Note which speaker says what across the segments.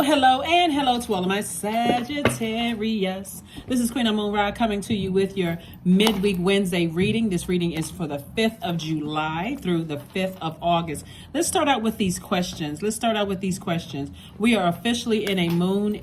Speaker 1: Hello and hello to all of my Sagittarius. This is Queen Amun Ra coming to you with your midweek Wednesday reading. This reading is for the 5th of July through the 5th of August. Let's start out with these questions. We are officially in a moon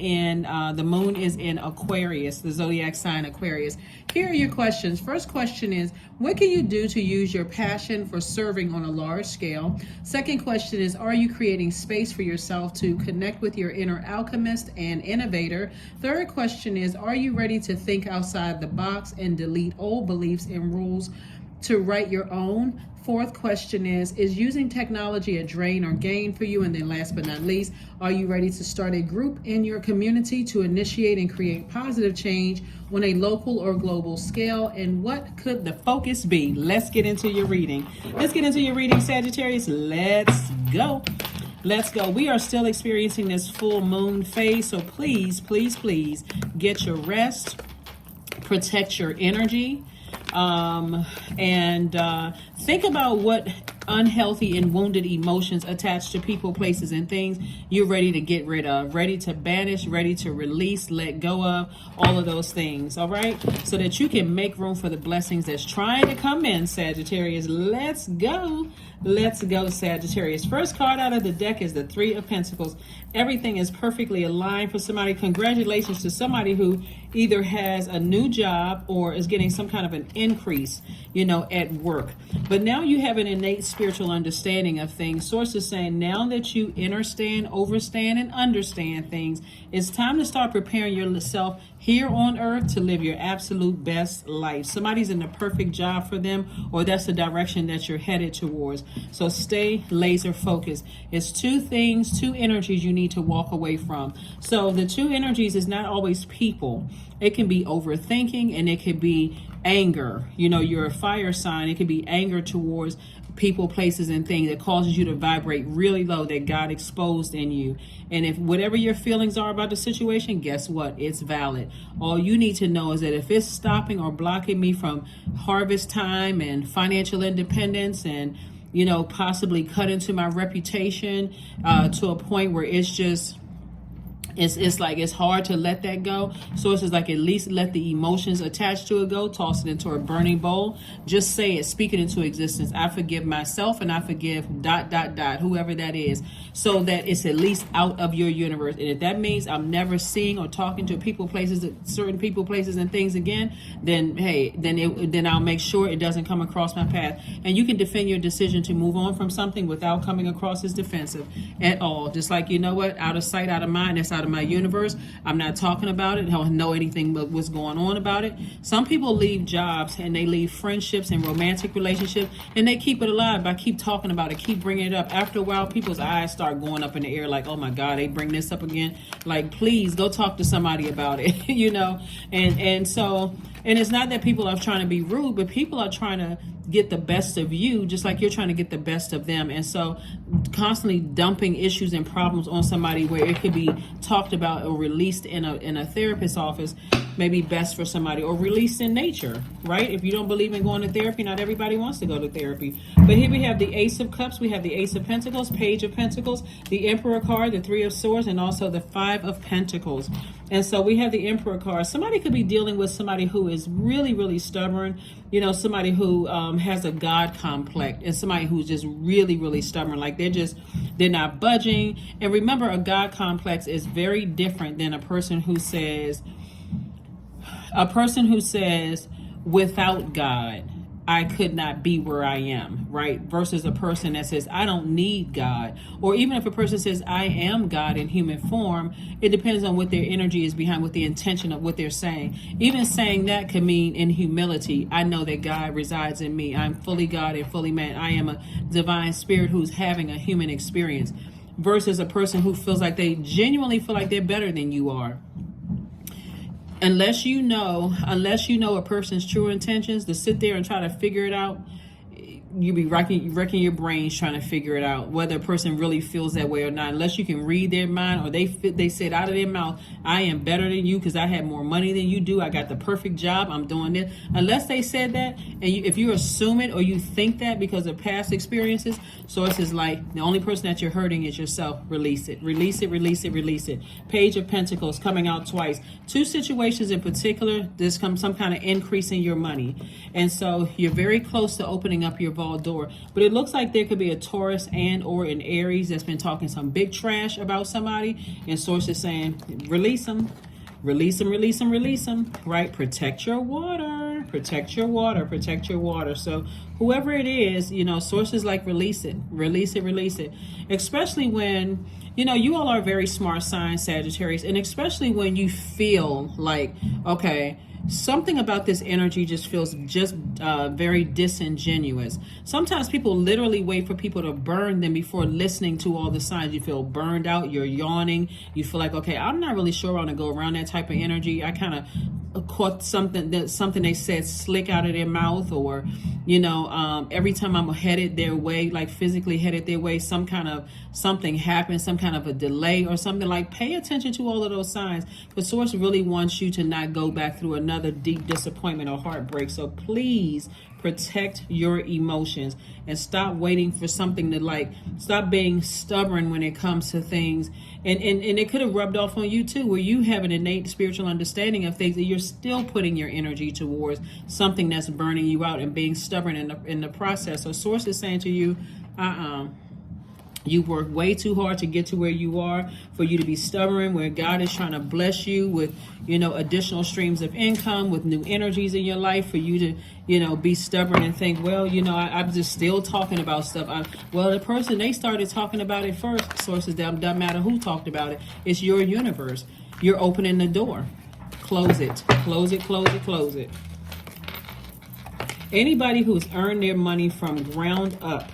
Speaker 1: the moon is in Aquarius, the zodiac sign Aquarius. Here are your questions. First question is, what can you do to use your passion for serving on a large scale? Second question is, are you creating space for yourself to connect with your inner alchemist and innovator? Third question is, are you ready to think outside the box and delete old beliefs and rules to write your own? Fourth question is using technology a drain or gain for you? And then last but not least, are you ready to start a group in your community to initiate and create positive change on a local or global scale? And what could the focus be? Let's get into your reading. Sagittarius. Let's go. We are still experiencing this full moon phase, so please get your rest, protect your energy, and think about what unhealthy and wounded emotions attached to people, places, and things you're ready to get rid of, ready to banish, ready to release, let go of, all of those things, all right? So that you can make room for the blessings that's trying to come in, Sagittarius. Let's go, Sagittarius. First card out of the deck is the Three of Pentacles. Everything is perfectly aligned for somebody. Congratulations to somebody who either has a new job or is getting some kind of an increase, at work. But now you have an innate spiritual understanding of things. Source is saying now that you understand, overstand, and understand things, it's time to start preparing yourself here on earth to live your absolute best life. Somebody's in the perfect job for them, or that's the direction that you're headed towards. So stay laser focused. It's two energies you need to walk away from. So the two energies is not always people. It can be overthinking and it could be anger. You're a fire sign. It could be anger towards people, places, and things that causes you to vibrate really low, that God exposed in you. And if whatever your feelings are about the situation, guess what? It's valid. All you need to know is that if it's stopping or blocking me from harvest time and financial independence and possibly cut into my reputation to a point where it's just it's hard to let that go. So it's just like, at least let the emotions attached to it go, toss it into a burning bowl. Just say it, speak it into existence. I forgive myself and I forgive ... whoever that is, so that it's at least out of your universe. And if that means I'm never seeing or talking to certain people, places, and things again, then hey, then I'll make sure it doesn't come across my path. And you can defend your decision to move on from something without coming across as defensive at all. Just like, out of sight, out of mind. That's out of my universe. I'm not talking about it. I don't know anything but what's going on about it. Some people leave jobs and they leave friendships and romantic relationships, and they keep it alive by keep talking about it, keep bringing it up. After a while, people's eyes start going up in the air like, oh my God, they bring this up again. Like, please go talk to somebody about it, and it's not that people are trying to be rude, but people are trying to get the best of you, just like you're trying to get the best of them. And so constantly dumping issues and problems on somebody where it could be talked about or released in a therapist's office may be best for somebody, or released in nature, right? If you don't believe in going to therapy, not everybody wants to go to therapy. But here we have the Ace of Cups, we have the Ace of Pentacles, Page of Pentacles, the Emperor card, the Three of Swords, and also the Five of Pentacles. And so we have the Emperor card. Somebody could be dealing with somebody who is really, really stubborn, somebody who has a God complex, and somebody who's just really, really stubborn. Like they're not budging. And remember, a God complex is very different than a person who says, without God, I could not be where I am, right? Versus a person that says, I don't need God. Or even if a person says, I am God in human form, it depends on what their energy is behind, what the intention of what they're saying. Even saying that could mean in humility, I know that God resides in me. I'm fully God and fully man. I am a divine spirit who's having a human experience. Versus a person who feels like they genuinely feel like they're better than you are. Unless you know a person's true intentions, to sit there and try to figure it out, you be wrecking your brains trying to figure it out, whether a person really feels that way or not, unless you can read their mind, or they said out of their mouth, I am better than you because I have more money than you do, I got the perfect job, I'm doing this. Unless they said that, and if you assume it or you think that because of past experiences, source is like, the only person that you're hurting is yourself. Release it, release it, release it, release it. Page of Pentacles coming out twice. Two situations in particular, there's some kind of increase in your money, and so you're very close to opening up your vault door. But it looks like there could be a Taurus and or an Aries that's been talking some big trash about somebody, and source is saying release them, release them, release them, release them, right? Protect your water, protect your water, protect your water. So whoever it is, you know, sources like release it, release it, release it. Especially when, you know, you all are very smart signs, Sagittarius, and especially when you feel like, okay, something about this energy just feels very disingenuous. Sometimes people literally wait for people to burn them before listening to all the signs. You feel burned out, you're yawning, you feel like, okay, I'm not really sure I want to go around that type of energy. I kind of caught something they said slick out of their mouth, or, you know, every time I'm headed their way, like physically headed their way, something happens, some kind of a delay or something. Like, pay attention to all of those signs, because source really wants you to not go back through another deep disappointment or heartbreak. So please protect your emotions and stop waiting for something to, like, stop being stubborn when it comes to things. And it could have rubbed off on you too, where you have an innate spiritual understanding of things that you're still putting your energy towards something that's burning you out and being stubborn in the process. So source is saying to you, you work way too hard to get to where you are, for you to be stubborn, where God is trying to bless you with, you know, additional streams of income, with new energies in your life, for you to, you know, be stubborn and think, well, you know, I'm just still talking about stuff. Well, the person, they started talking about it first. Sources, doesn't matter who talked about it. It's your universe. You're opening the door. Close it. Close it, close it, close it. Anybody who's earned their money from ground up,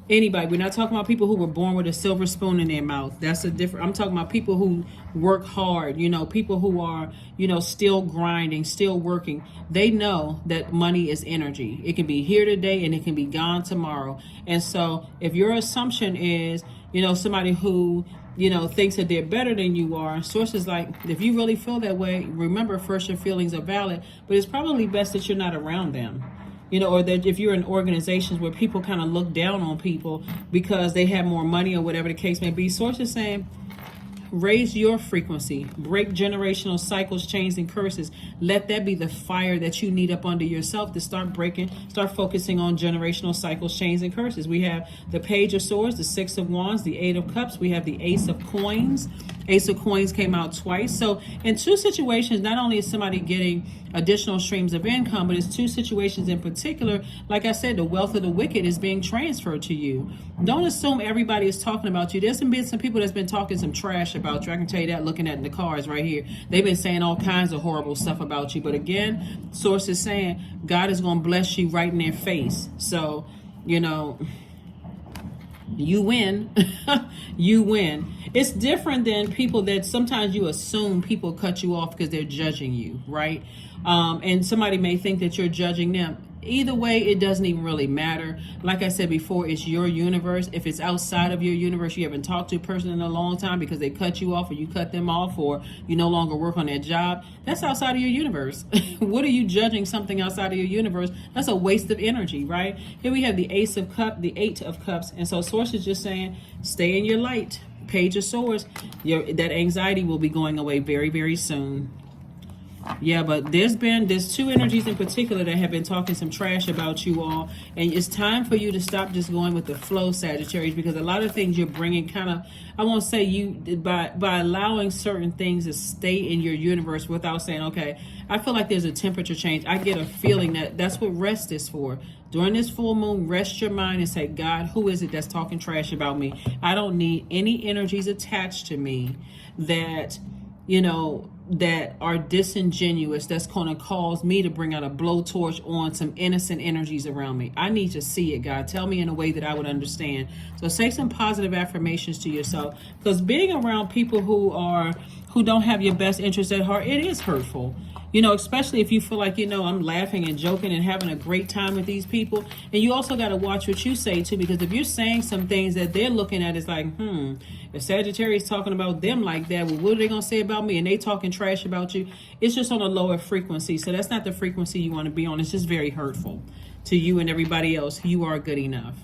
Speaker 1: anybody, we're not talking about people who were born with a silver spoon in their mouth. That's a different, I'm talking about people who work hard, you know, people who are, you know, still grinding, still working. They know that money is energy. It can be here today and it can be gone tomorrow. And so if your assumption is, you know, somebody who, you know, thinks that they're better than you are, sources like, if you really feel that way, remember, first, your feelings are valid, but it's probably best that you're not around them. You know, or that if you're in organizations where people kind of look down on people because they have more money or whatever the case may be, sources saying, raise your frequency, break generational cycles, chains, and curses. Let that be the fire that you need up under yourself to start focusing on generational cycles, chains, and curses. We have the Page of Swords, the Six of Wands, the Eight of Cups. We have the Ace of Coins. Ace of Coins came out twice. So in two situations, not only is somebody getting additional streams of income, but it's two situations in particular. Like I said, the wealth of the wicked is being transferred to you. Don't assume everybody is talking about you. There's been some people that's been talking some trash about you. I can tell you that looking at the cards right here. They've been saying all kinds of horrible stuff about you. But again, source is saying God is going to bless you right in their face. So, you know, you win. You win. It's different than people that sometimes you assume people cut you off because they're judging you, right? And somebody may think that you're judging them. Either way, it doesn't even really matter. Like I said before, it's your universe. If it's outside of your universe, you haven't talked to a person in a long time because they cut you off, or you cut them off, or you no longer work on their job, that's outside of your universe. What are you judging something outside of your universe? That's a waste of energy, right? Here we have the Ace of Cups, the Eight of Cups. And so source is just saying, stay in your light. Page of Swords, that anxiety will be going away very, very soon. Yeah, but there's two energies in particular that have been talking some trash about you all, and it's time for you to stop just going with the flow, Sagittarius, because a lot of things you're bringing kind of, I won't say you, by allowing certain things to stay in your universe without saying, okay, I feel like there's a temperature change. I get a feeling that that's what rest is for. During this full moon, rest your mind and say, God, who is it that's talking trash about me? I don't need any energies attached to me that, you know, that are disingenuous, that's going to cause me to bring out a blowtorch on some innocent energies around me. I need to see it, God. Tell me in a way that I would understand. So say some positive affirmations to yourself, because being around people who don't have your best interest at heart, it is hurtful. You know, especially if you feel like, you know, I'm laughing and joking and having a great time with these people. And you also got to watch what you say too, because if you're saying some things that they're looking at is like, if Sagittarius talking about them like that, well, what are they going to say about me? And they talking trash about you. It's just on a lower frequency. So that's not the frequency you want to be on. It's just very hurtful to you and everybody else. You are good enough.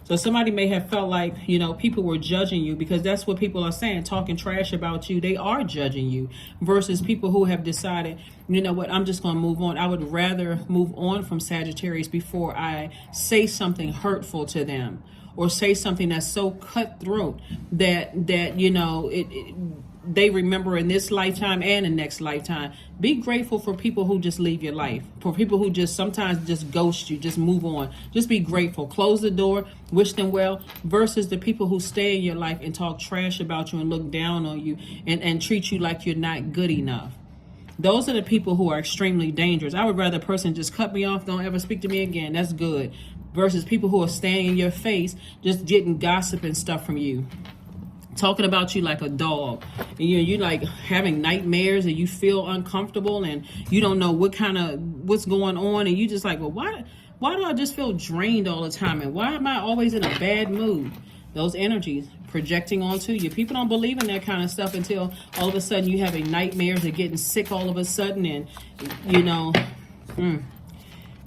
Speaker 1: So somebody may have felt like, you know, people were judging you, because that's what people are saying, talking trash about you. They are judging you, versus people who have decided, you know what, I'm just going to move on. I would rather move on from Sagittarius before I say something hurtful to them, or say something that's so cutthroat that you know, they remember in this lifetime and the next lifetime. Be grateful for people who just leave your life, for people who just sometimes just ghost you, just move on. Just be grateful. Close the door, wish them well, versus the people who stay in your life and talk trash about you and look down on you and treat you like you're not good enough. Those are the people who are extremely dangerous. I would rather a person just cut me off, don't ever speak to me again. That's good. Versus people who are staying in your face, just getting gossip and stuff from you, talking about you like a dog, and you like having nightmares, and you feel uncomfortable, and you don't know what's going on, and you just like, well, why do I just feel drained all the time, and why am I always in a bad mood? Those energies projecting onto you. People don't believe in that kind of stuff until all of a sudden you having nightmares or getting sick all of a sudden, and you know.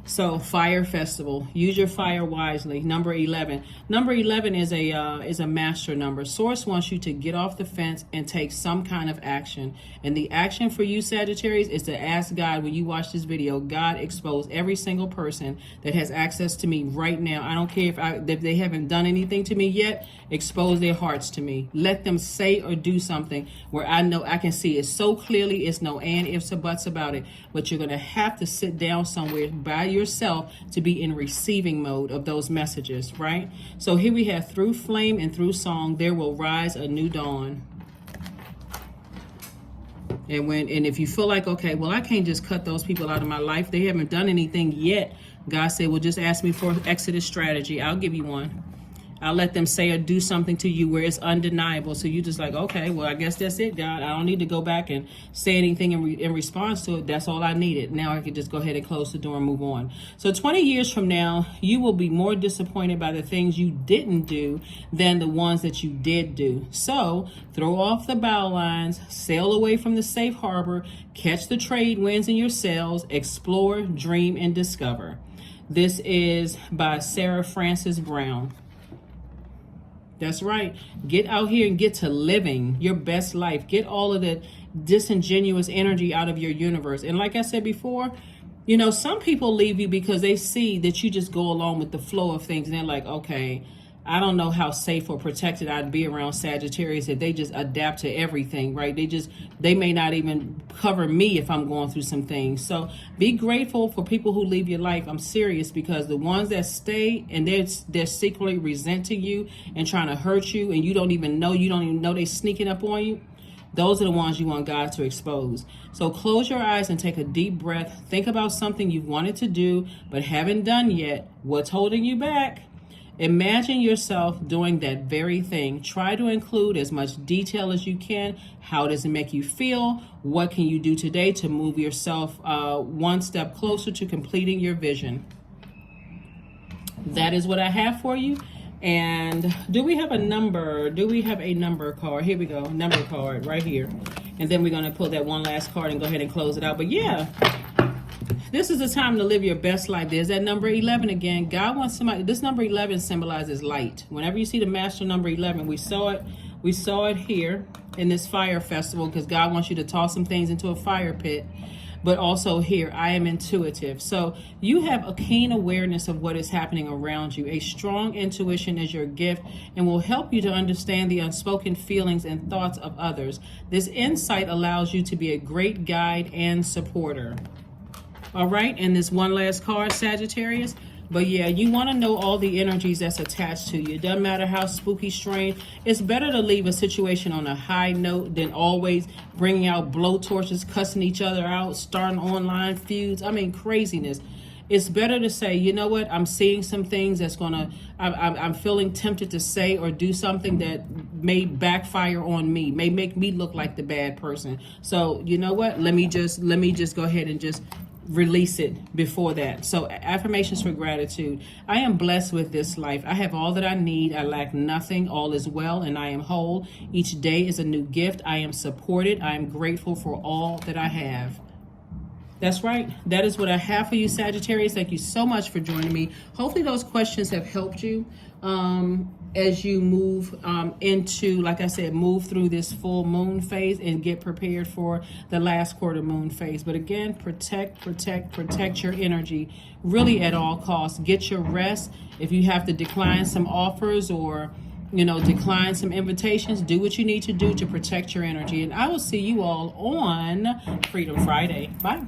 Speaker 1: So fire festival, use your fire wisely. Number 11. Number 11 is a master number. Source wants you to get off the fence and take some kind of action. And the action for you, Sagittarius, is to ask God, when you watch this video, God, expose every single person that has access to me right now. I don't care if they haven't done anything to me yet. Expose their hearts to me. Let them say or do something where I know I can see it so clearly. It's no and ifs or buts about it. But you're going to have to sit down somewhere by yourself to be in receiving mode of those messages, right? So here we have, through flame and through song, there will rise a new dawn. And if you feel like, okay, well, I can't just cut those people out of my life, they haven't done anything yet, God said, well, just ask me for Exodus strategy. I'll give you one. I'll let them say or do something to you where it's undeniable. So you just like, okay, well, I guess that's it, God. I don't need to go back and say anything in response to it. That's all I needed. Now I can just go ahead and close the door and move on. So 20 years from now, you will be more disappointed by the things you didn't do than the ones that you did do. So throw off the bow lines, sail away from the safe harbor, catch the trade winds in your sails, explore, dream, and discover. This is by Sarah Frances Brown. That's right. Get out here and get to living your best life. Get all of the disingenuous energy out of your universe. And like I said before, you know, some people leave you because they see that you just go along with the flow of things. And they're like, okay, I don't know how safe or protected I'd be around Sagittarius if they just adapt to everything, right? They may not even cover me if I'm going through some things. So be grateful for people who leave your life. I'm serious, because the ones that stay and they're secretly resenting you and trying to hurt you, and you don't even know they're sneaking up on you. Those are the ones you want God to expose. So close your eyes and take a deep breath. Think about something you've wanted to do but haven't done yet. What's holding you back? Imagine yourself doing that very thing. Try to include as much detail as you can. How does it make you feel? What can you do today to move yourself one step closer to completing your vision? That is what I have for you. And do we have a number? Do we have a number card? Here we go. Number card right here. And then we're going to pull that one last card and go ahead and close it out. But yeah, this is the time to live your best life. There's that number 11 again. God wants somebody. This number 11 symbolizes light. Whenever you see the master number 11, we saw it here in this fire festival, because God wants you to toss some things into a fire pit. But also here, I am intuitive. So you have a keen awareness of what is happening around you. A strong intuition is your gift and will help you to understand the unspoken feelings and thoughts of others. This insight allows you to be a great guide and supporter. All right, and this one last card, Sagittarius. But yeah, you want to know all the energies that's attached to you. It doesn't matter how spooky, strange. It's better to leave a situation on a high note than always bringing out blowtorches, cussing each other out, starting online feuds. I mean, craziness. It's better to say, you know what, I'm seeing some things that's I'm feeling tempted to say or do something that may backfire on me, may make me look like the bad person. So you know what, let me just go ahead and just release it before that. So affirmations for gratitude. I am blessed with this life. I have all that I need. I lack nothing. All is well and I am whole. Each day is a new gift. I am supported. I am grateful for all that I have. That's right. That is what I have for you, Sagittarius. Thank you so much for joining me. Hopefully those questions have helped you as you move into, like I said, move through this full moon phase and get prepared for the last quarter moon phase. But again, protect your energy really at all costs. Get your rest. If you have to decline some offers or decline some invitations, do what you need to do to protect your energy. And I will see you all on Freedom Friday. Bye.